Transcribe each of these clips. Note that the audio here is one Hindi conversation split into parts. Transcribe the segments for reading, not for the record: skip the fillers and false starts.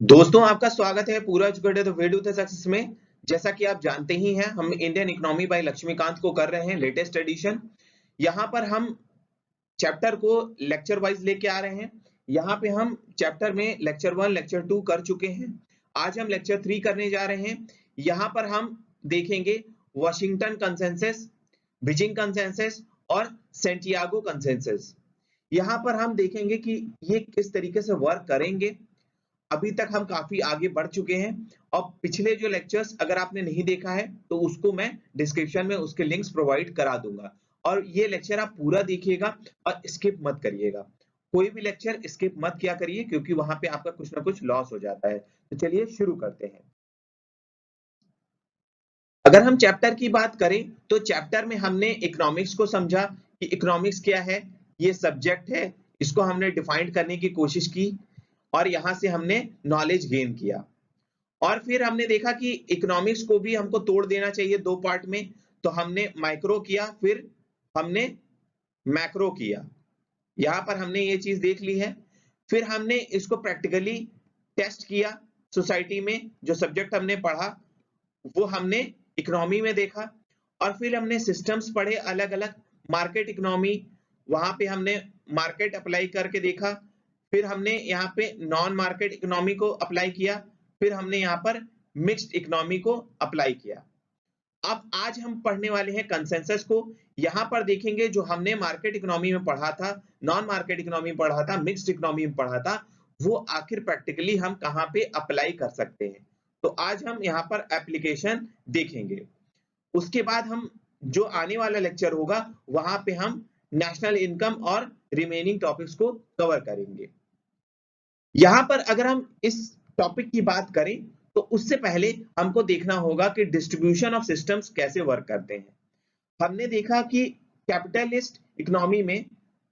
दोस्तों आपका स्वागत है पूरा educated way to the success में। जैसा कि आप जानते ही हैं, हम इंडियन इकोनॉमी बाय लक्ष्मीकांत को कर रहे हैं लेटेस्ट एडिशन। यहाँ पर हम चैप्टर को लेक्चर वाइज लेके आ रहे हैं। यहाँ पे हम चैप्टर में लेक्चर 1 लेक्चर 2 कर चुके हैं। आज हम लेक्चर 3 करने जा रहे हैं। यहाँ पर हम देखेंगे वाशिंगटन कंसेंसस, बीजिंग कंसेंसस और सेंटियागो कंसेंसस। यहाँ पर हम देखेंगे कि ये किस तरीके से वर्क करेंगे। अभी तक हम काफी आगे बढ़ चुके हैं और पिछले जो लेक्चर्स अगर आपने नहीं देखा है तो उसको मैं डिस्क्रिप्शन में उसके लिंक्स प्रोवाइड करा दूंगा। और ये लेक्चर आप पूरा देखिएगा और स्किप मत करिएगा। कोई भी लेक्चर स्किप मत किया करिए क्योंकि वहां पे आपका कुछ ना कुछ लॉस हो जाता है। तो चलिए शुरू करते हैं। अगर हम चैप्टर की बात करें तो चैप्टर में हमने इकोनॉमिक्स को समझा कि इकोनॉमिक्स क्या है, ये सब्जेक्ट है, इसको हमने डिफाइन करने की कोशिश की और यहां से हमने नॉलेज गेन किया। और फिर हमने देखा कि इकोनॉमिक्स को भी हमको तोड़ देना चाहिए दो पार्ट में। तो हमने माइक्रो किया, फिर हमने मैक्रो किया। यहां पर हमने ये चीज देख ली है। फिर हमने इसको प्रैक्टिकली टेस्ट किया सोसाइटी में। जो सब्जेक्ट हमने पढ़ा वो हमने इकोनॉमी में देखा। और फिर हमने सिस्टम्स पढ़े अलग अलग। मार्केट इकोनॉमी, वहां पे हमने मार्केट अप्लाई करके देखा। फिर हमने यहाँ पे नॉन मार्केट इकोनॉमी को अप्लाई किया। फिर हमने यहाँ पर मिक्स्ड इकोनॉमी को अप्लाई किया। अब आज हम पढ़ने वाले हैं कंसेंसस को। यहाँ पर देखेंगे जो हमने मार्केट इकोनॉमी में पढ़ा था, नॉन मार्केट इकोनॉमी में पढ़ा था, मिक्स्ड इकोनॉमी में पढ़ा था, वो आखिर प्रैक्टिकली हम कहाँ पे अप्लाई कर सकते हैं। तो आज हम यहाँ पर एप्लीकेशन देखेंगे। उसके बाद हम जो आने वाला लेक्चर होगा वहां पे हम नेशनल इनकम और रिमेनिंग टॉपिक्स को कवर करेंगे। यहां पर अगर हम इस टॉपिक की बात करें तो उससे पहले हमको देखना होगा कि डिस्ट्रीब्यूशन ऑफ सिस्टम्स कैसे वर्क करते हैं। हमने देखा कि कैपिटलिस्ट इकोनॉमी में,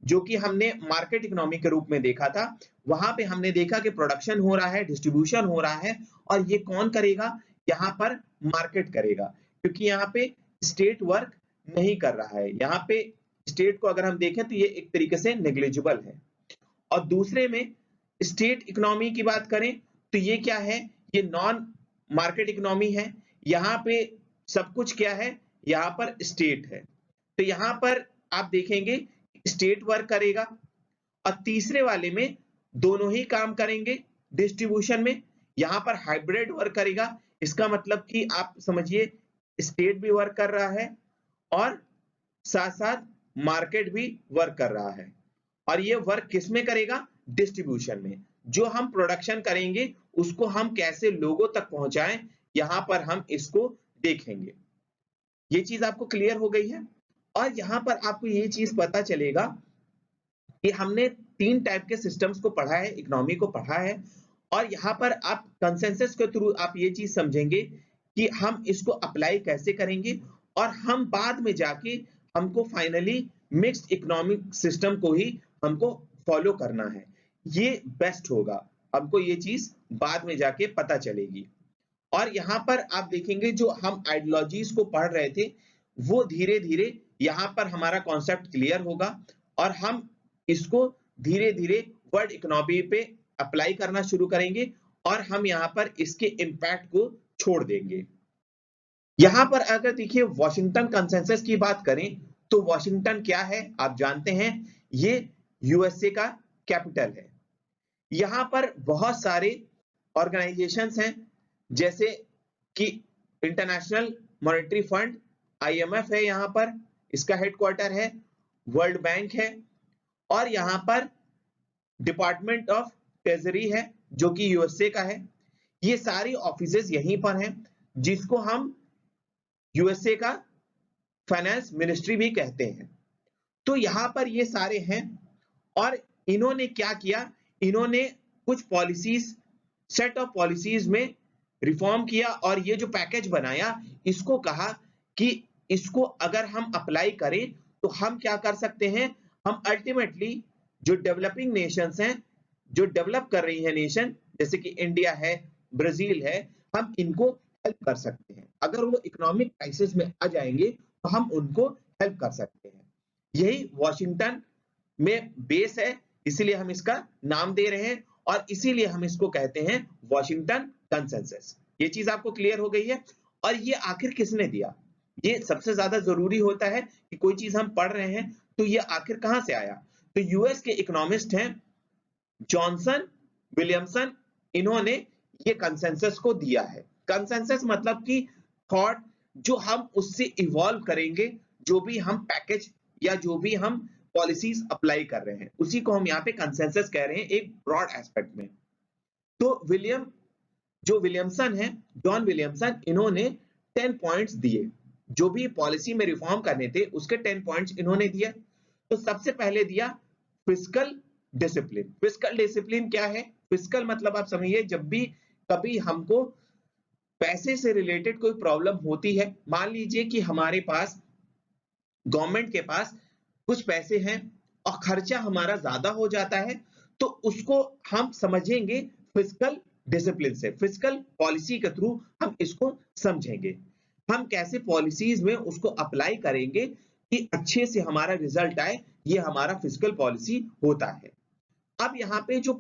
जो कि हमने मार्केट इकोनॉमी के रूप में देखा था, वहां पे हमने देखा कि प्रोडक्शन हो रहा है, डिस्ट्रीब्यूशन हो रहा है और ये कौन करेगा? यहाँ पर मार्केट करेगा, क्योंकि यहाँ पे स्टेट वर्क नहीं कर रहा है। यहाँ पे स्टेट को अगर हम देखें तो ये एक तरीके से नेग्लिजिबल है। और दूसरे में स्टेट इकोनॉमी की बात करें तो ये क्या है? ये नॉन मार्केट इकोनॉमी है। यहाँ पे सब कुछ क्या है? यहाँ पर स्टेट है। तो यहाँ पर आप देखेंगे स्टेट वर्क करेगा और तीसरे वाले में दोनों ही काम करेंगे। डिस्ट्रीब्यूशन में यहाँ पर हाइब्रिड वर्क करेगा। इसका मतलब कि आप समझिए स्टेट भी वर्क कर रहा है और साथ साथ मार्केट भी वर्क कर रहा है। और ये वर्क किस में करेगा? डिस्ट्रीब्यूशन में। जो हम प्रोडक्शन करेंगे उसको हम कैसे लोगों तक पहुंचाएं, यहां पर हम इसको देखेंगे। ये चीज आपको क्लियर हो गई है। और यहां पर आपको ये चीज पता चलेगा कि हमने तीन टाइप के सिस्टम्स को पढ़ा है, इकोनॉमी को पढ़ा है। और यहाँ पर आप कंसेंसस के थ्रू आप ये चीज समझेंगे कि हम इसको अप्लाई कैसे करेंगे और हम बाद में जाके हमको फाइनली मिक्स्ड इकोनॉमिक सिस्टम को ही हमको फॉलो करना है। ये बेस्ट होगा। हमको ये चीज बाद में जाके पता चलेगी। और यहाँ पर आप देखेंगे जो हम आइडियोलॉजीज को पढ़ रहे थे वो धीरे धीरे यहाँ पर हमारा कॉन्सेप्ट क्लियर होगा और हम इसको धीरे धीरे वर्ल्ड इकोनॉमी पे अप्लाई करना शुरू करेंगे और हम यहाँ पर इसके इम्पैक्ट को छोड़ देंगे। यहाँ पर अगर देखिए वॉशिंगटन कंसेंसस की बात करें तो वॉशिंगटन क्या है आप जानते हैं, ये यूएसए का कैपिटल है। यहाँ पर बहुत सारे ऑर्गेनाइजेशंस हैं, जैसे कि इंटरनेशनल मॉनेटरी फंड आईएमएफ है, यहाँ पर इसका हेडक्वार्टर है। वर्ल्ड बैंक है और यहाँ पर डिपार्टमेंट ऑफ ट्रेजरी है जो कि यूएसए का है। ये सारी ऑफिसेज यहीं पर हैं, जिसको हम यूएसए का फाइनेंस मिनिस्ट्री भी कहते हैं। तो यहाँ पर ये सारे हैं और इन्होंने क्या किया? इन्होंने कुछ पॉलिसीज, सेट ऑफ पॉलिसीज में रिफॉर्म किया और ये जो पैकेज बनाया इसको कहा कि इसको अगर हम अप्लाई करें तो हम क्या कर सकते हैं? हम अल्टीमेटली जो डेवलपिंग नेशंस हैं, जो डेवलप कर रही है नेशन, जैसे कि इंडिया है, ब्राजील है, हम इनको हेल्प कर सकते हैं। अगर वो इकोनॉमिक क्राइसिस में आ जाएंगे तो हम उनको हेल्प कर सकते हैं। यही वॉशिंगटन में बेस है, इसीलिए हम इसका नाम दे रहे हैं। और इसीलिए हम इसको कहते हैं वॉशिंगटन कंसेंसस। ये चीज आपको क्लियर हो गई है। और ये आखिर किसने दिया? ये सबसे ज्यादा जरूरी होता है कि कोई चीज हम पढ़ रहे हैं तो ये आखिर कहां से आया। तो यूएस के इकोनॉमिस्ट हैं जॉनसन विलियमसन, इन्होंने ये कंसेंसस को दिया है। कंसेंसस मतलब कि थॉट जो हम उससे इवॉल्व करेंगे, जो भी हम पैकेज या जो भी हम पॉलिसीज अप्लाई कर रहे हैं, उसी को हम यहाँ पे कंसेंसस कह रहे हैं एक ब्रॉड एस्पेक्ट में। तो विलियमसन है, जॉन विलियमसन, इन्होंने 10 पॉइंट्स दिए, जो भी पॉलिसी में रिफॉर्म करने थे उसके 10 पॉइंट्स इन्होंने दिया। तो सबसे पहले दिया फिस्कल डिसिप्लिन। फिस्कल डिसिप्लिन क्या है? फिस्कल मतलब आप समझिए, जब भी कभी हमको पैसे से रिलेटेड कोई प्रॉब्लम होती है, मान लीजिए कि हमारे पास, गवर्नमेंट के पास कुछ पैसे हैं और खर्चा हमारा ज्यादा हो जाता है, तो उसको हम समझेंगे फिस्कल डिसिप्लिन से, फिस्कल पॉलिसी के थ्रू हम इसको समझेंगे। हम कैसे पॉलिसीज में उसको अप्लाई करेंगे कि अच्छे से हमारा रिजल्ट आए, ये हमारा फिस्कल पॉलिसी होता है। अब यहाँ पे जो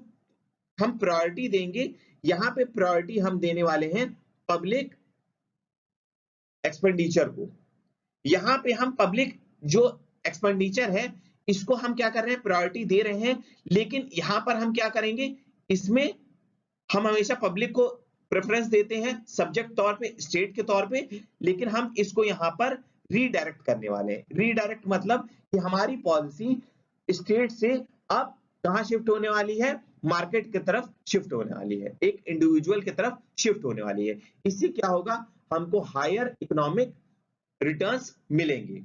हम प्रायोरिटी देंगे, यहाँ पे प्रायोरिटी हम देने वाले हैं पब्लिक एक्सपेंडिचर को। यहाँ पे हम पब्लिक जो एक्सपेंडिचर है इसको हम क्या कर रहे हैं, प्रायोरिटी दे रहे हैं। लेकिन यहाँ पर हम क्या करेंगे, इसमें हम हमेशा पब्लिक को प्रेफरेंस देते हैं सब्जेक्ट तौर पे, स्टेट के तौर पे, लेकिन हम इसको यहाँ पर रीडायरेक्ट करने वाले हैं। रीडायरेक्ट मतलब कि हमारी पॉलिसी स्टेट से अब कहां शिफ्ट होने वाली है, मार्केट की तरफ शिफ्ट होने वाली है, एक इंडिविजुअल की तरफ शिफ्ट होने वाली है। इससे क्या होगा, हमको हायर इकोनॉमिक रिटर्न्स मिलेंगे,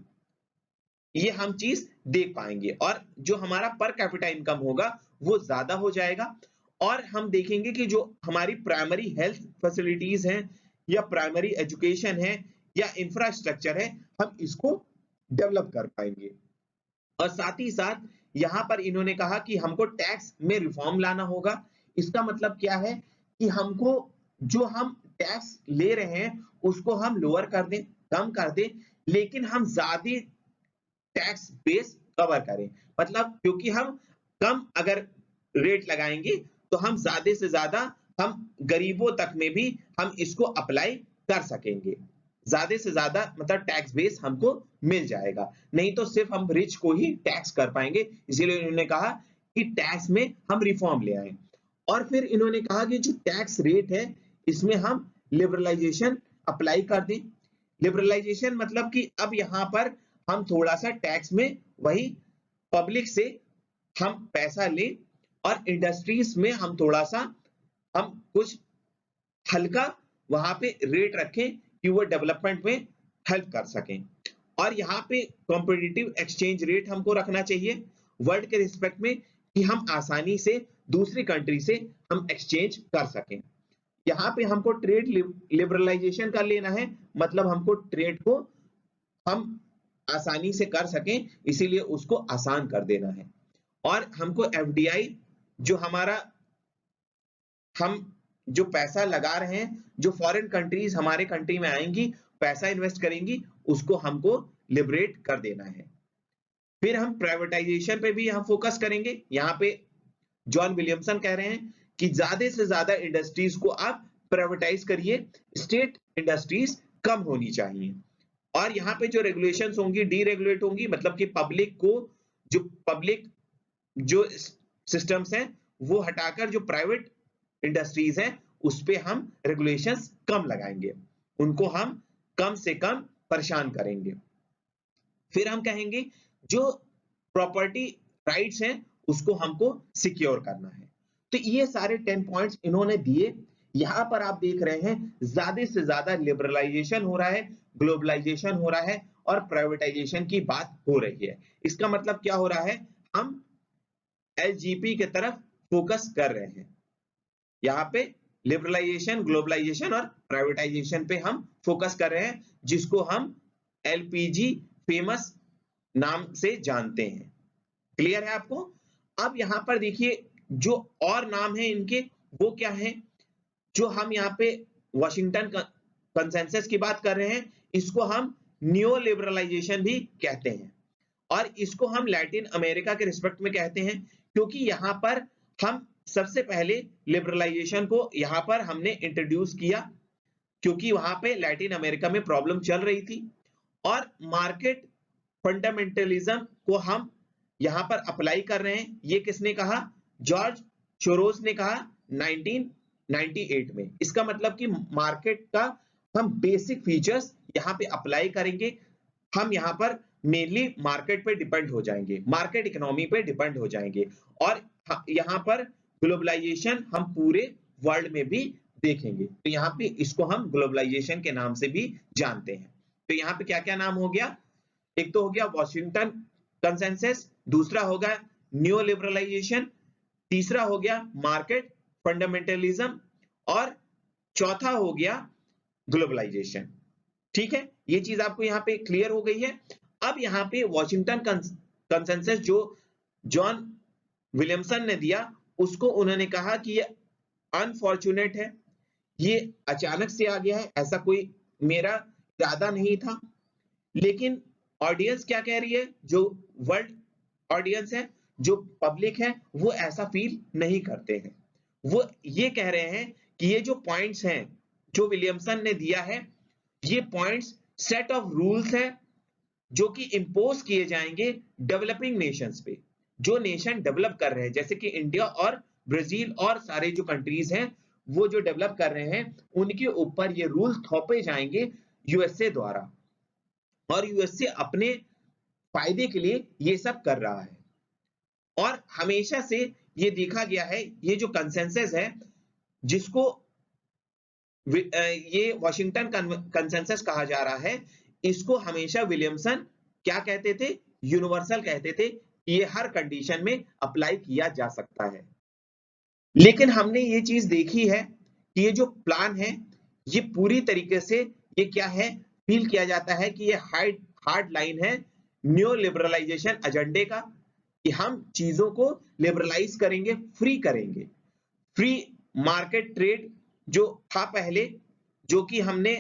ये हम चीज देख पाएंगे, और जो हमारा पर कैपिटा इनकम होगा वो ज्यादा हो जाएगा। और हम देखेंगे कि जो हमारी प्राइमरी हेल्थ फैसिलिटीज हैं या प्राइमरी एजुकेशन है या इंफ्रास्ट्रक्चर है, हम इसको डेवलप कर पाएंगे। और साथ ही साथ यहाँ पर इन्होंने कहा कि हमको टैक्स में रिफॉर्म लाना होगा। इसका मतलब क्या है कि हमको जो हम टैक्स ले रहे हैं उसको हम लोअर कर दें, कम कर दें, लेकिन हम ज्यादा टैक्स बेस कवर करें। मतलब क्योंकि हम कम अगर रेट लगाएंगे तो हम ज्यादा से ज्यादा हम गरीबों तक में भी हम इसको अप्लाई कर सकेंगे, ज्यादा से ज्यादा मतलब टैक्स बेस हमको मिल जाएगा। नहीं तो सिर्फ हम रिच को ही टैक्स कर पाएंगे, इसीलिए इन्होंने कहा कि टैक्स में हम रिफॉर्म ले आए। और फिर इन्होंने कहा कि जो टैक्स रेट है इसमें हम लिबरलाइजेशन अप्लाई कर दें। लिबरलाइजेशन मतलब कि अब यहाँ पर हम थोड़ा सा टैक्स में वही पब्लिक से हम पैसा लें और इंडस्ट्रीज में हम थोड़ा सा हम कुछ हल्का वहां पे रेट रखें कि वो डेवलपमेंट में हेल्प कर सकें। और यहाँ पे कॉम्पिटिटिव एक्सचेंज रेट हमको रखना चाहिए वर्ल्ड के रिस्पेक्ट में, कि हम आसानी से दूसरी कंट्री से हम एक्सचेंज कर सकें। यहाँ पे हमको ट्रेड लिबरलाइजेशन कर लेना है, मतलब हमको ट्रेड को हम आसानी से कर सकें, इसीलिए उसको आसान कर देना है। और हमको एफडीआई जो हमारा हम जो पैसा लगा रहे हैं, जो फॉरेन कंट्रीज हमारे कंट्री में आएंगी, पैसा इन्वेस्ट करेंगी, उसको हमको लिबरेट कर देना है। फिर हम प्राइवेटाइजेशन पे भी हम फोकस करेंगे। यहाँ पे जॉन विलियमसन कह रहे हैं कि ज्यादा से ज्यादा इंडस्ट्रीज को आप प्राइवेटाइज करिए, स्टेट इंडस्ट्रीज कम होनी चाहिए। और यहाँ पे जो रेगुलेशंस होंगी डीरेगुलेट होंगी, मतलब कि पब्लिक को जो पब्लिक जो सिस्टम्स हैं वो हटाकर जो प्राइवेट इंडस्ट्रीज हैं उस पे हम रेगुलेशंस कम लगाएंगे, उनको हम कम से कम परेशान करेंगे। फिर हम कहेंगे जो प्रॉपर्टी राइट्स हैं उसको हमको सिक्योर करना है। तो ये सारे 10 पॉइंट्स इन्होंने दिए। यहां पर आप देख रहे हैं ज्यादा से ज्यादा लिबरलाइजेशन हो रहा है, ग्लोबलाइजेशन हो रहा है और प्राइवेटाइजेशन की बात हो रही है। इसका मतलब क्या हो रहा है, हम एलजीपी की तरफ फोकस कर रहे हैं। यहाँ पे लिबरलाइजेशन, ग्लोबलाइजेशन और प्राइवेटाइजेशन पे हम फोकस कर रहे हैं, जिसको हम एलपीजी फेमस नाम से जानते हैं। क्लियर है आपको? अब यहाँ पर देखिए जो और नाम है इनके वो क्या है, जो हम यहाँ पे वॉशिंगटन कंसेंसस की बात कर रहे हैं, इसको हम न्यू लिबरलाइजेशन भी कहते हैं। और इसको हम लैटिन अमेरिका के रिस्पेक्ट में कहते हैं, क्योंकि यहाँ पर हम सबसे पहले लिबरलाइजेशन को यहाँ पर हमने इंट्रोड्यूस किया, क्योंकि वहां पे लैटिन अमेरिका में प्रॉब्लम चल रही थी। और मार्केट फंडामेंटलिज्म को हम यहाँ पर अप्लाई कर रहे हैं। ये किसने कहा? जॉर्ज सोरोस ने कहा 1998 में। इसका मतलब कि मार्केट का हम बेसिक फीचर्स यहाँ पे अप्लाई करेंगे। हम यहाँ पर मेनली मार्केट पे डिपेंड हो जाएंगे, मार्केट इकोनॉमी पे डिपेंड हो जाएंगे। और यहाँ पर ग्लोबलाइजेशन हम पूरे वर्ल्ड में भी देखेंगे। तो यहाँ पे इसको हम ग्लोबलाइजेशन के नाम से भी जानते हैं। तो यहाँ पे क्या क्या नाम हो गया? एक तो हो गया वॉशिंगटन कंसेंसस, दूसरा होगा न्यू लिबरलाइजेशन, तीसरा हो गया मार्केट फंडामेंटलिज्म, और चौथा हो गया ग्लोबलाइजेशन। ठीक है, ये चीज आपको यहाँ पे क्लियर हो गई है। अब यहाँ पे वॉशिंगटन कंसेंसस जो जॉन विलियमसन ने दिया, उसको उन्होंने कहा कि ये अनफॉर्चुनेट है, ये अचानक से आ गया है, ऐसा कोई मेरा इरादा नहीं था। लेकिन ऑडियंस क्या कह रही है? जो वर्ल्ड ऑडियंस है, जो पब्लिक है, वो ऐसा फील नहीं करते हैं। वो ये कह रहे हैं कि ये जो पॉइंट्स हैं जो विलियमसन ने दिया है, ये पॉइंट्स सेट ऑफ रूल्स है जो कि इंपोज किए जाएंगे डेवलपिंग नेशंस पे, जो नेशन डेवलप कर रहे हैं, जैसे कि इंडिया और ब्राजील और सारे जो कंट्रीज हैं वो जो डेवलप कर रहे हैं, उनके ऊपर ये रूल थोपे जाएंगे यूएसए द्वारा। और यूएसए अपने फायदे के लिए ये सब कर रहा है। और हमेशा से ये देखा गया है, ये जो कंसेंसस है जिसको ये वॉशिंगटन कंसेंसस कहा जा रहा है, इसको हमेशा विलियमसन क्या कहते थे? यूनिवर्सल कहते थे। ये हर कंडीशन में अप्लाई किया जा सकता है। लेकिन हमने ये चीज देखी है कि ये जो प्लान है, ये पूरी तरीके से ये क्या है, फील किया जाता है कि ये हार्ड लाइन है न्यू लिबरलाइजेशन एजेंडे का, कि हम चीजों को लिबरलाइज करेंगे, फ्री करेंगे। फ्री मार्केट ट्रेड जो था पहले, जो कि हमने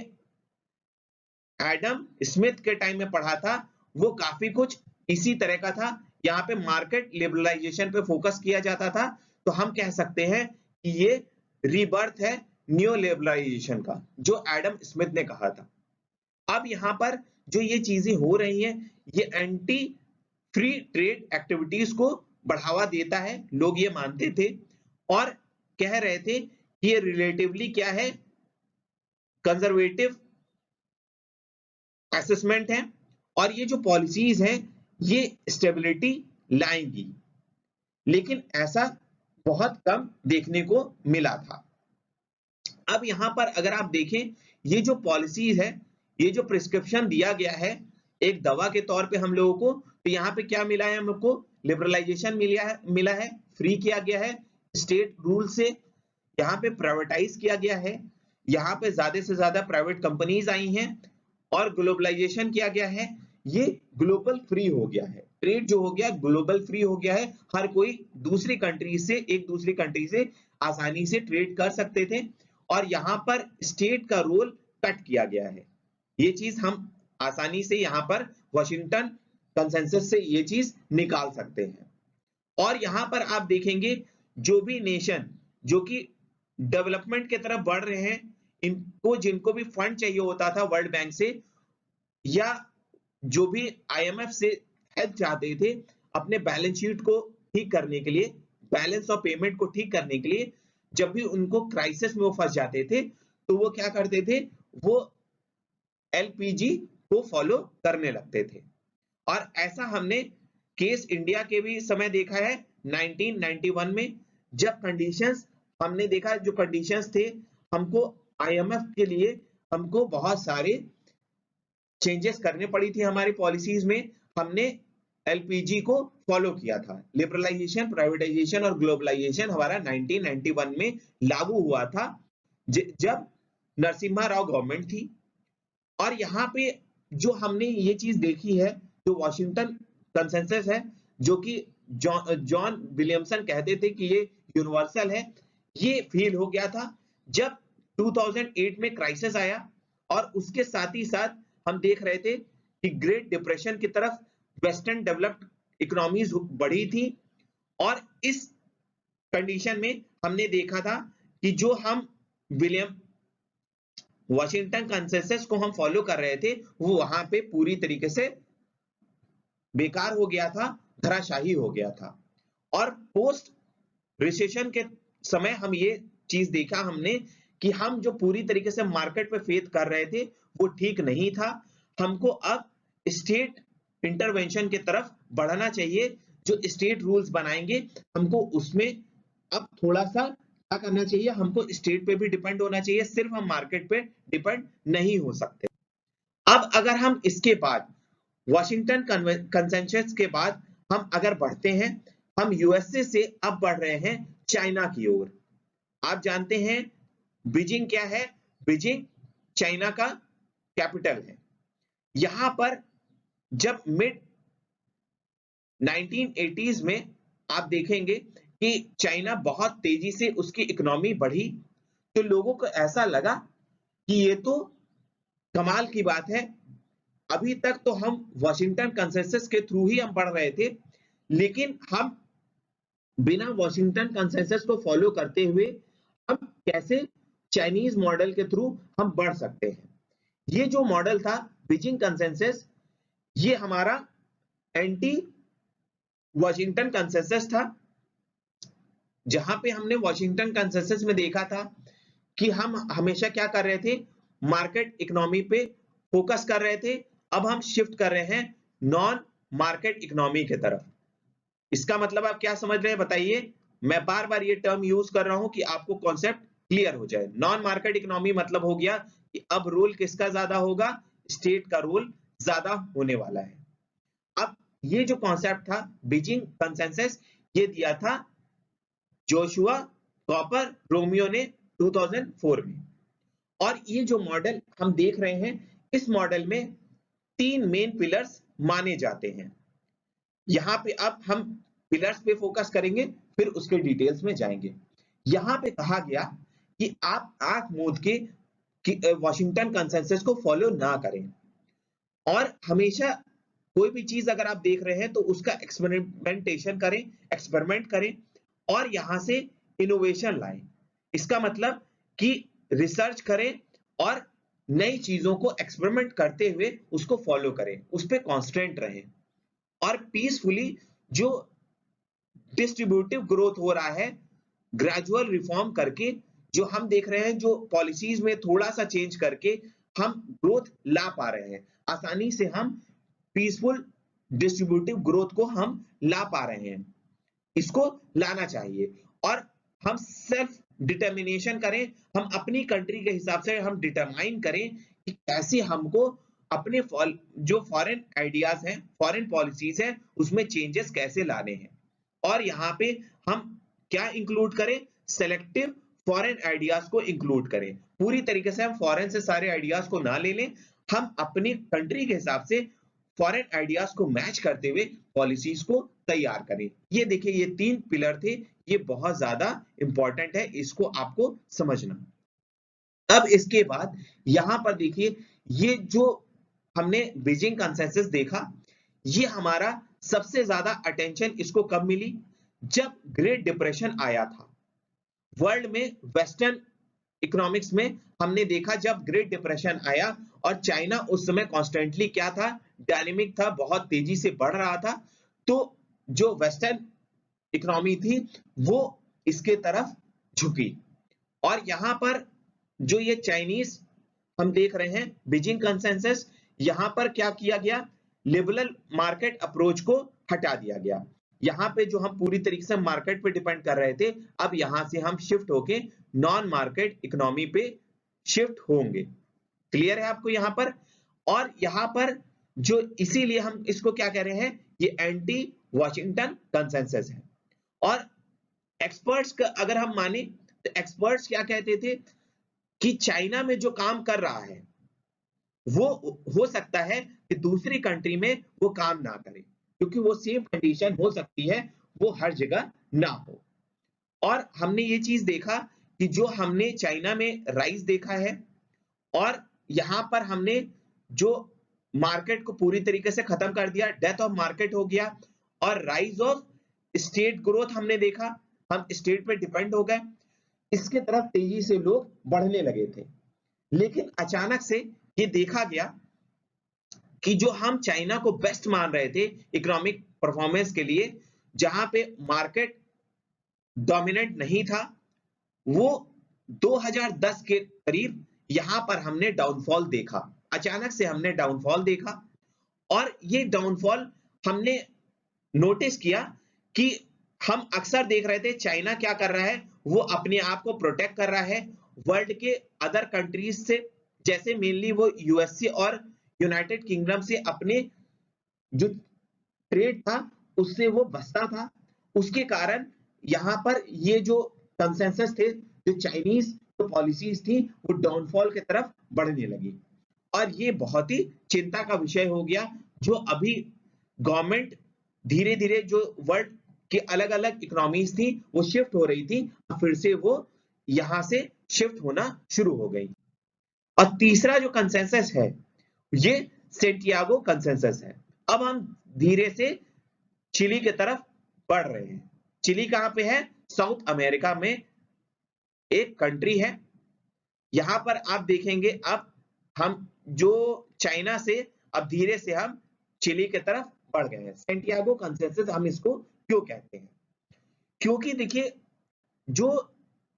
एडम स्मिथ के टाइम में पढ़ा था, वो काफी कुछ इसी तरह का था। यहाँ पे मार्केट लिबरलाइजेशन पे फोकस किया जाता था। तो हम कह सकते हैं कि ये रीबर्थ है न्यू लिबरलाइजेशन का, जो एडम स्मिथ ने कहा था। अब यहाँ पर जो ये चीजें हो रही हैं, ये एंटी फ्री ट्रेड एक्टिविटीज को बढ़ावा देता है, लोग ये मानते थे और कह रहे थे कि ये रिलेटिवली क्या है, कंजर्वेटिव असेसमेंट है, और ये जो पॉलिसीज हैं ये स्टेबिलिटी लाएंगी। लेकिन ऐसा बहुत कम देखने को मिला था। अब यहां पर अगर आप देखें, ये जो पॉलिसीज है, ये जो प्रिस्क्रिप्शन दिया गया है एक दवा के तौर पे हम लोगों को, तो यहाँ पे क्या मिला है? हम लोग को लिबरलाइजेशन मिला है, फ्री किया गया है स्टेट रूल से, यहाँ पे प्राइवेटाइज किया गया है, यहाँ पे ज्यादा से ज्यादा प्राइवेट कंपनीज आई हैं, और ग्लोबलाइजेशन किया गया है। ये ग्लोबल फ्री हो गया है, ट्रेड जो हो गया ग्लोबल फ्री हो गया है। हर कोई दूसरी कंट्री से, एक दूसरी कंट्री से आसानी से ट्रेड कर सकते थे, और यहाँ पर स्टेट का रोल कट किया गया है। ये चीज हम आसानी से यहाँ पर वॉशिंगटन कंसेंसस से ये चीज निकाल सकते हैं। और यहाँ पर आप देखेंगे जो भी नेशन जो कि डेवलपमेंट की तरफ बढ़ रहे हैं, इनको जिनको भी फंड चाहिए होता था वर्ल्ड बैंक से, या जो भी आईएमएफ से हेल्प चाहते थे अपने बैलेंस शीट को ठीक करने के लिए, बैलेंस ऑफ पेमेंट को ठीक करने के लिए, जब भी उनको क्राइसिस में वो फंस जाते थे, तो वो क्या करते थे? वो एलपीजी को फॉलो करने लगते थे। और ऐसा हमने केस इंडिया के भी समय देखा है 1991 में, जब कंडीशंस हमने देखा, जो कंडीशंस थे, हमको आईएमएफ के लिए हमको बहुत सारे चेंजेस करने पड़ी थी हमारी पॉलिसीज में। हमने एलपीजी को फॉलो किया था। लिबरलाइजेशन, प्राइवेटाइजेशन और ग्लोबलाइजेशन हमारा 1991 में लागू हुआ था, जब नरसिम्हा राव गवर्नमेंट थी। और यहाँ पे जो हमने ये चीज देखी है, जो वॉशिंगटन कंसेंसस है, जो कि जॉन विलियमसन कहते थे कि ये यूनिवर्सल है, ये फील हो गया था जब 2008 में क्राइसिस आया। और उसके साथ ही साथ हम देख रहे थे कि ग्रेट डिप्रेशन की तरफ वेस्टर्न डेवलप्ड इकोनॉमीज बढ़ी थी, और इस कंडीशन में हमने देखा था कि जो हम विलियम वॉशिंगटन कंसेंसस को हम फॉलो कर रहे थे वो वहां पे पूरी तरीके से बेकार हो गया था, धराशाही हो गया था। और पोस्ट रिसेशन के समय हम ये चीज देखा हमने कि हम जो पूरी तरीके से मार्केट पे फेथ कर रहे थे वो ठीक नहीं था। हमको अब स्टेट इंटरवेंशन की तरफ बढ़ना चाहिए। जो स्टेट रूल्स बनाएंगे हमको उसमें अब थोड़ा सा क्या करना चाहिए, हमको स्टेट पे भी डिपेंड होना चाहिए, सिर्फ हम मार्केट पे डिपेंड नहीं हो सकते। अब अगर हम इसके बाद वॉशिंगटन कंसेंसस के बाद हम अगर बढ़ते हैं, हम यूएसए से अब बढ़ रहे हैं चाइना की ओर। आप जानते हैं बीजिंग क्या है, बीजिंग चाइना का कैपिटल है। यहां पर जब मिड 1980s में आप देखेंगे कि चाइना बहुत तेजी से उसकी इकोनॉमी बढ़ी, तो लोगों को ऐसा लगा कि ये तो कमाल की बात है। अभी तक तो हम वॉशिंगटन कंसेंसस के थ्रू ही हम बढ़ रहे थे, लेकिन हम बिना वॉशिंगटन कंसेंसस को फॉलो करते हुए हम कैसे चाइनीज मॉडल के थ्रू हम बढ़ सकते हैं। ये जो मॉडल था बीजिंग कंसेंसस, ये हमारा एंटी वॉशिंगटन कंसेंसस था, जहां पे हमने वॉशिंगटन कंसेंसस में देखा था कि हम हमेशा क्या कर रहे थे, मार्केट इकोनॉमी पे फोकस कर रहे थे। अब हम शिफ्ट कर रहे हैं नॉन मार्केट इकोनॉमी की तरफ। इसका मतलब आप क्या समझ रहे हैं बताइए? मैं बार बार ये टर्म यूज कर रहा हूं कि आपको कॉन्सेप्ट क्लियर हो जाए। नॉन मार्केट इकोनॉमी मतलब हो गया कि अब रोल किसका ज्यादा होगा, स्टेट का रोल ज्यादा होने वाला है। अब ये जो कॉन्सेप्ट था बीजिंग कंसेंसस, ये दिया था जोशुआ कॉपर रोमियो ने 2004 में। और ये जो मॉडल हम देख रहे हैं, इस मॉडल में 3 मेन पिलर्स माने जाते हैं। यहां पे अब हम पिलर्स पे फोकस करेंगे, फिर उसके डिटेल्स में जाएंगे। यहां पे कहा गया कि आप आंख मूंद के वॉशिंगटन कंसेंसस को फॉलो ना करें, और हमेशा कोई भी चीज अगर आप देख रहे हैं तो उसका एक्सपेरिमेंट करें और यहां से इनोवेशन लाएं। इसका मतलब कि रिसर्च करें और नई चीजों को एक्सपेरिमेंट करते हुए उसको फॉलो करें, उस पर कॉन्स्टेंट रहें, और पीसफुली जो डिस्ट्रीब्यूटिव ग्रोथ हो रहा है, ग्रेजुअल रिफॉर्म करके जो हम देख रहे हैं, जो पॉलिसीज में थोड़ा सा चेंज करके हम ग्रोथ ला पा रहे हैं, आसानी से हम पीसफुल डिस्ट्रीब्यूटिव ग्रोथ को हम ला पा रहे हैं। इसको लाना चाहिए और हम सेल्फ डिटर्मिनेशन करें, हम अपनी कंट्री के हिसाब से हम डिटरमाइन करें कि कैसे हमको अपने जो फॉरेन आइडियाज हैं, फॉरेन पॉलिसीज हैं, उसमें चेंजेस कैसे लाने हैं। और यहाँ पे हम क्या इंक्लूड करें, सेलेक्टिव फॉरेन आइडियाज को इंक्लूड करें। पूरी तरीके से हम फॉरेन से सारे आइडियाज को ना ले लें, हम अपनी कंट्री के हिसाब से फॉरेन आइडियाज को मैच करते हुए पॉलिसीज को तैयार करें। ये देखिए, ये 3 पिलर थे, ये बहुत ज्यादा इंपॉर्टेंट है, इसको आपको समझना। अब इसके बाद यहां पर देखिए, ये जो हमने बीजिंग कंसेंसस देखा, ये हमारा सबसे ज्यादा अटेंशन इसको कब मिली, जब ग्रेट डिप्रेशन आया था। वर्ल्ड में वेस्टर्न इकोनॉमिक्स में हमने देखा जब ग्रेट डिप्रेशन आया और चाइना उस समय कॉन्स्टेंटली क्या था, डायनेमिक था, बहुत तेजी से बढ़ रहा था, तो जो वेस्टर्न इकोनॉमी थी वो इसके तरफ झुकी। और यहां पर जो ये चाइनीज हम देख रहे हैं बीजिंग कंसेंसस, यहां पर क्या किया गया, लिबरल मार्केट अप्रोच को हटा दिया गया। यहां पे जो हम पूरी तरीके से मार्केट पे डिपेंड कर रहे थे, अब यहां से हम शिफ्ट होके नॉन मार्केट इकोनॉमी पे शिफ्ट होंगे। क्लियर है आपको यहां पर? और यहां पर जो इसीलिए हम इसको क्या कह रहे हैं, ये एंटी वॉशिंगटन कंसेंसस है। और एक्सपर्ट्स का अगर हम माने तो एक्सपर्ट्स क्या कहते थे कि चाइना में जो काम कर रहा है वो हो सकता है कि दूसरी कंट्री में वो काम ना करे, क्योंकि वो सेम कंडीशन हो सकती है, वो हर जगह ना हो। और हमने ये चीज देखा कि जो हमने चाइना में राइज देखा है, और यहां पर हमने जो मार्केट को पूरी तरीके से खत्म कर दिया, डेथ ऑफ मार्केट हो गया, और राइज ऑफ स्टेट ग्रोथ हमने देखा। हम स्टेट पे डिपेंड हो गए, इसके तरफ तेजी से लोग बढ़ने लगे थे। लेकिन अचानक से ये देखा गया कि जो हम चाइना को बेस्ट मान रहे थे इकोनॉमिक परफॉर्मेंस के लिए, जहां पे मार्केट डोमिनेंट नहीं था, वो 2010 के करीब यहां पर हमने डाउनफॉल देखा। अचानक से हमने डाउनफॉल देखा और ये डाउनफॉल हमने नोटिस किया कि हम अक्सर देख रहे थे चाइना क्या कर रहा है, वो अपने आप को प्रोटेक्ट कर रहा है वर्ल्ड के अदर कंट्रीज से, जैसे मेनली वो यूएसए और यूनाइटेड किंगडम से अपने जो ट्रेड था उससे वो बचता था। उसके कारण यहाँ पर ये जो कंसेंसस थे, जो चाइनीज जो पॉलिसीज थी, वो डाउनफॉल की तरफ बढ़ने लगी और ये बहुत ही चिंता का विषय हो गया। जो अभी गवर्नमेंट धीरे धीरे जो वर्ल्ड की अलग अलग इकोनॉमीज थी वो शिफ्ट हो रही थी, फिर से वो यहां से शिफ्ट होना शुरू हो गई। और तीसरा जो कंसेंसस है ये सेंटियागो कंसेंसस है। अब हम धीरे से चिली की तरफ बढ़ रहे हैं। चिली कहां पे है? साउथ अमेरिका में एक कंट्री है। यहां पर आप देखेंगे अब हम जो चाइना से अब धीरे से हम चिली की तरफ बढ़ गए हैं। सेंटियागो कंसेंसस हम इसको क्यों कहते हैं? क्योंकि देखिए जो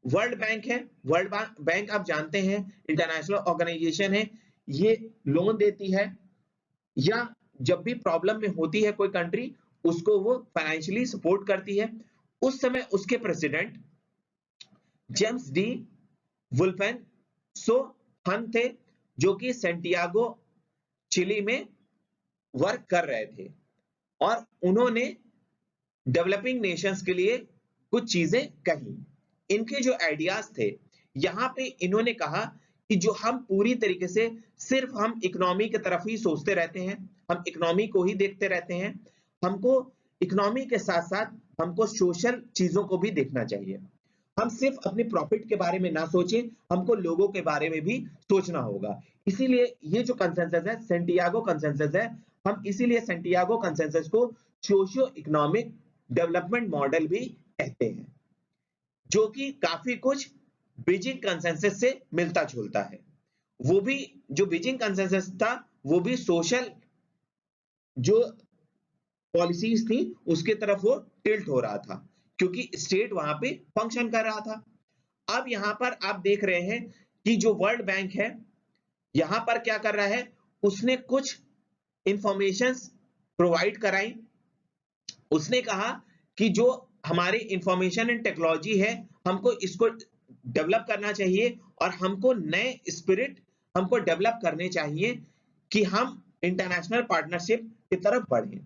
वर्ल्ड बैंक है, वर्ल्ड बैंक आप जानते हैं इंटरनेशनल ऑर्गेनाइजेशन है, ये लोन देती है या जब भी प्रॉब्लम में होती है कोई कंट्री उसको वो फाइनेंशियली सपोर्ट करती है। उस समय उसके प्रेसिडेंट जेम्स डी वुल्फेन सो हन थे, जो कि सेंटियागो चिली में वर्क कर रहे थे और उन्होंने डेवलपिंग नेशंस के लिए कुछ चीजें कही। इनके जो आइडियाज थे, यहाँ पे इन्होंने कहा कि जो हम पूरी तरीके से सिर्फ हम इकोनॉमी की तरफ ही सोचते रहते हैं, हम इकोनॉमी को ही देखते रहते हैं, हमको इकोनॉमी के साथ साथ हमको सोशल चीजों को भी देखना चाहिए। हम सिर्फ अपने प्रॉफिट के बारे में ना सोचें, हमको लोगों के बारे में भी सोचना होगा। इसीलिए ये जो कंसेंसस है सेंटियागो कंसेंसस है, हम इसीलिए सेंटियागो कंसेंसस को सोशियो इकोनॉमिक डेवलपमेंट मॉडल भी कहते हैं, जो कि काफी कुछ बीजिंग कंसेंसस से मिलता जुलता है। वो भी जो बीजिंग कंसेंसस था वो भी सोशल जो पॉलिसीज थी उसके तरफ वो टिल्ट हो रहा था, क्योंकि स्टेट वहां पे फंक्शन कर रहा था। अब यहां पर आप देख रहे हैं कि जो वर्ल्ड बैंक है यहां पर क्या कर रहा है, उसने कुछ इंफॉर्मेशंस प्रोवाइड कराई। उसने कहा कि जो हमारी इंफॉर्मेशन एंड टेक्नोलॉजी है हमको इसको डेवलप करना चाहिए और हमको नए स्पिरिट हमको डेवलप करने चाहिए कि हम इंटरनेशनल पार्टनरशिप की तरफ बढ़ें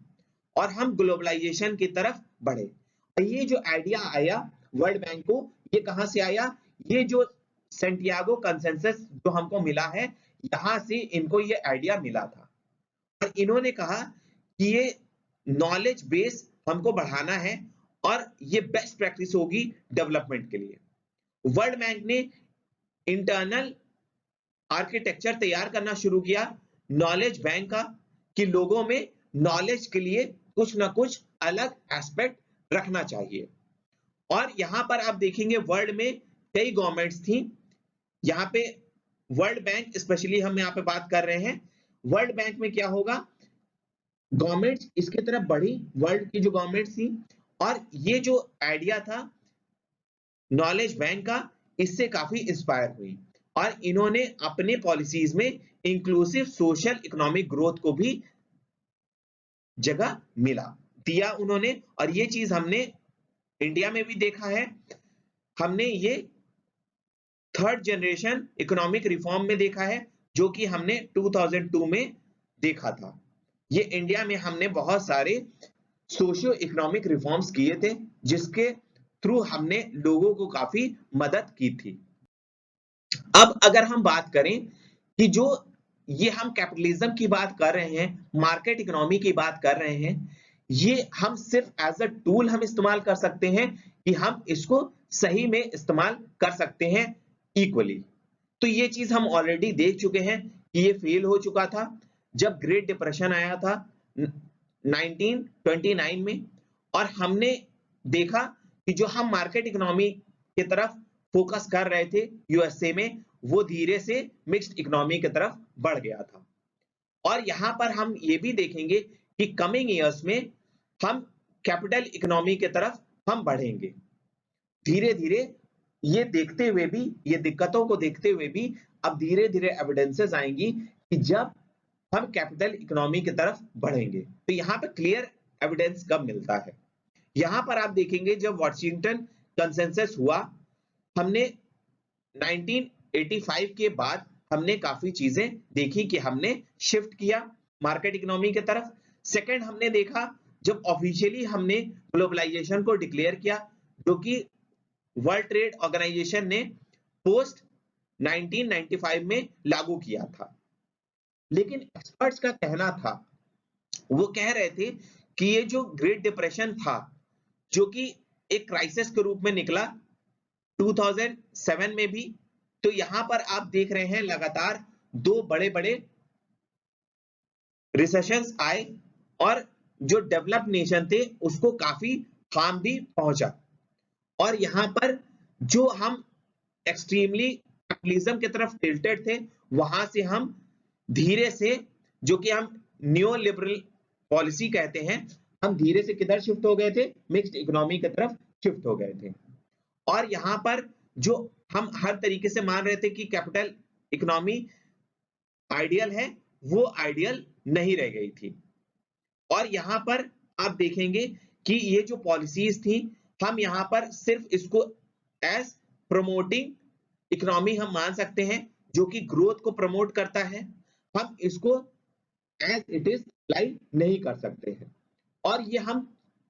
और हम ग्लोबलाइजेशन की तरफ बढ़े। और ये जो आइडिया आया वर्ल्ड बैंक को, ये कहां से आया? ये जो सेंटियागो कंसेंसस जो हमको मिला है, यहां से इनको ये आइडिया मिला था और इन्होंने कहा कि ये नॉलेज बेस हमको बढ़ाना है और ये बेस्ट प्रैक्टिस होगी डेवलपमेंट के लिए। वर्ल्ड बैंक ने इंटरनल आर्किटेक्चर तैयार करना शुरू किया नॉलेज बैंक का, कि लोगों में नॉलेज के लिए कुछ ना कुछ अलग एस्पेक्ट रखना चाहिए। और यहां पर आप देखेंगे वर्ल्ड में कई गवर्नमेंट्स थी। यहां पे वर्ल्ड बैंक स्पेशली हम यहां पे बात कर रहे हैं, वर्ल्ड बैंक में क्या होगा, गवर्नमेंट इसकी तरफ बढ़ी, वर्ल्ड की जो गवर्नमेंट थी, और ये जो आइडिया था नॉलेज बैंक का इससे काफी इंस्पायर हुई और इन्होंने अपने पॉलिसीज में इंक्लूसिव सोशल इकोनॉमिक ग्रोथ को भी जगह मिला दिया उन्होंने। और ये चीज हमने इंडिया में भी देखा है, हमने ये थर्ड जनरेशन इकोनॉमिक रिफॉर्म में देखा है जो कि हमने 2002 में देखा था। ये इंडिया में हमने बहुत सारे सोशियो इकोनॉमिक रिफॉर्म्स किए थे जिसके थ्रू हमने लोगों को काफी मदद की थी। अब अगर हम बात करें कि जो ये हम कैपिटलिज्म की बात कर रहे हैं, मार्केट इकोनॉमी की बात कर रहे हैं, ये हम सिर्फ एज अ टूल हम इस्तेमाल कर सकते हैं कि हम इसको सही में इस्तेमाल कर सकते हैं इक्वली। तो ये चीज हम ऑलरेडी देख चुके हैं कि ये फेल हो चुका था जब ग्रेट डिप्रेशन आया था 1929 में, और हमने देखा कि जो हम मार्केट इकोनॉमी की तरफ फोकस कर रहे थे यूएसए में, वो धीरे से मिक्स्ड इकोनॉमी की तरफ बढ़ गया था। और यहाँ पर हम ये भी देखेंगे कि कमिंग ईयर्स में हम कैपिटल इकोनॉमी की तरफ हम बढ़ेंगे धीरे धीरे। ये देखते हुए भी, ये दिक्कतों को देखते हुए भी अब धीरे धीरे एविडेंसेस आएंगी कि जब हम कैपिटल इकोनॉमी की तरफ बढ़ेंगे। तो यहाँ पे क्लियर एविडेंस कब मिलता है, यहाँ पर आप देखेंगे जब वॉशिंगटन कंसेंसस हुआ, हमने 1985 के बाद हमने काफी चीजें देखी कि हमने शिफ्ट किया मार्केट इकोनॉमी की तरफ। सेकंड, हमने देखा जब ऑफिशियली हमने ग्लोबलाइजेशन को डिक्लेयर किया, जो कि वर्ल्ड ट्रेड ऑर्गेनाइजेशन ने पोस्ट 1995 में लागू किया था। लेकिन एक्सपर्ट्स का कहना था, वो कह रहे थे कि ये जो ग्रेट डिप्रेशन था, जो कि एक क्राइसिस के रूप में निकला 2007 में भी, तो यहां पर आप देख रहे हैं लगातार दो बड़े बड़े रिसेशंस आए और जो डेवलप्ड नेशन थे उसको काफी हार्म भी पहुंचा। और यहाँ पर जो हम एक्सट्रीमली कैपिटलिज्म की तरफ टिल्टेड थे, वहां से हम धीरे से, जो कि हम न्यू लिबरल पॉलिसी कहते हैं, हम धीरे से किधर शिफ्ट हो गए थे, मिक्स्ड इकोनॉमी की तरफ शिफ्ट हो गए थे। और यहाँ पर जो हम हर तरीके से मान रहे थे कि कैपिटल इकोनॉमी आइडियल है, वो आइडियल नहीं रह गई थी। और यहाँ पर आप देखेंगे कि ये जो पॉलिसीज थी, हम यहाँ पर सिर्फ इसको एज प्रमोटिंग इकोनॉमी हम मान सकते हैं, जो कि ग्रोथ को प्रमोट करता है। हम इसको एज इट इज अप्लाई नहीं कर सकते हैं। और ये हम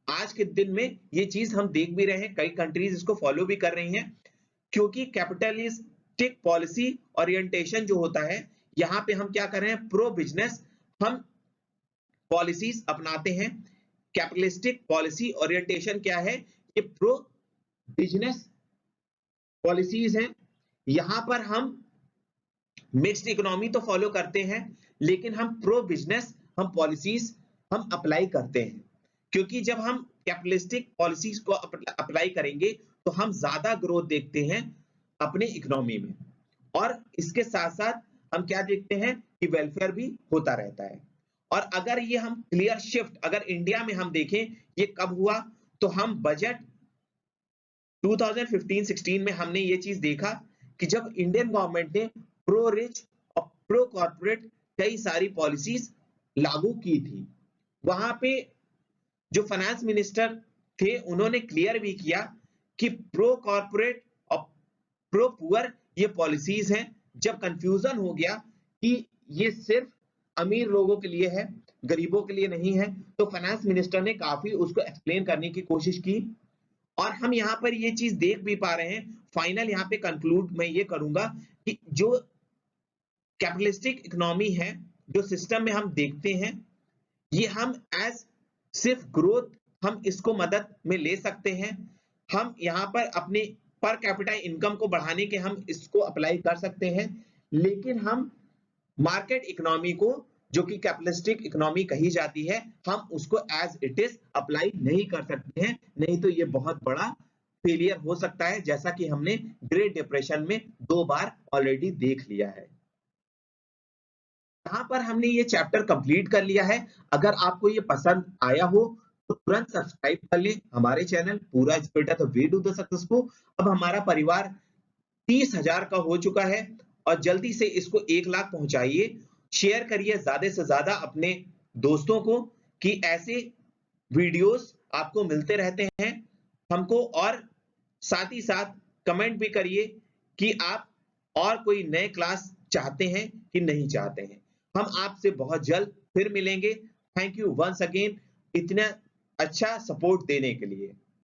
आज के दिन में ये चीज हम देख भी रहे हैं, कई कंट्रीज इसको फॉलो भी कर रही हैं, क्योंकि कैपिटलिस्टिक पॉलिसी ओरिएंटेशन जो होता है, यहाँ पे हम क्या कर रहे हैं, प्रो बिजनेस हम पॉलिसीज अपनाते हैं। कैपिटलिस्टिक पॉलिसी ओरिएंटेशन क्या है, ये प्रो बिजनेस पॉलिसीज हैं। यहाँ पर हम मिक्स्ड इकोनॉमी तो फॉलो करते हैं, लेकिन हम प्रो बिजनेस हम पॉलिसीज हम अप्लाई करते हैं, क्योंकि जब हम कैपिटलिस्टिक पॉलिसीज को अप्लाई करेंगे तो हम ज्यादा ग्रोथ देखते हैं अपने इकोनॉमी में। और इसके साथ साथ हम क्या देखते हैं कि वेलफेयर भी होता रहता है। और अगर ये हम क्लियर शिफ्ट अगर इंडिया में हम देखें, ये कब हुआ, तो हम बजट 2015-16 में हमने ये चीज देखा कि जब इंडियन गवर्नमेंट ने प्रो रिच और प्रो कॉर्पोरेट कई सारी पॉलिसीज लागू की थी, वहां पे जो फाइनेंस मिनिस्टर थे उन्होंने क्लियर भी किया कि प्रो कॉर्पोरेट और प्रो पुअर ये पॉलिसीज हैं। जब कंफ्यूजन हो गया कि ये सिर्फ अमीर लोगों के लिए है, गरीबों के लिए नहीं है, तो फाइनेंस मिनिस्टर ने काफी उसको एक्सप्लेन करने की कोशिश की। और हम यहाँ पर ये चीज देख भी पा रहे हैं। फाइनल यहाँ पे कंक्लूड मैं ये करूंगा कि जो कैपिटलिस्टिक इकोनॉमी है, जो सिस्टम में हम देखते हैं, ये हम एज सिर्फ ग्रोथ हम इसको मदद में ले सकते हैं। हम यहाँ पर अपने पर कैपिटा इनकम को बढ़ाने के हम इसको अप्लाई कर सकते हैं, लेकिन हम मार्केट इकोनॉमी को, जो कि कैपिटलिस्टिक इकोनॉमी कही जाती है, हम उसको एज इट इज अप्लाई नहीं कर सकते हैं। नहीं तो ये बहुत बड़ा फेलियर हो सकता है, जैसा कि हमने ग्रेट डिप्रेशन में 2 बार ऑलरेडी देख लिया है। यहाँ पर हमने ये चैप्टर कंप्लीट कर लिया है। अगर आपको ये पसंद आया हो तो तुरंत सब्सक्राइब कर ले हमारे चैनल पूरा spirit of the way to the success को। अब हमारा परिवार 30,000 का हो चुका है और जल्दी से इसको 1 लाख पहुंचाइए। शेयर करिए ज्यादा से ज्यादा अपने दोस्तों को, कि ऐसे वीडियोस आपको मिलते रहते हैं हमको। और साथ ही साथ कमेंट भी करिए कि आप और कोई नए क्लास चाहते हैं कि नहीं चाहते हैं। हम आपसे बहुत जल्द फिर मिलेंगे। थैंक यू वंस अगेन इतना अच्छा सपोर्ट देने के लिए।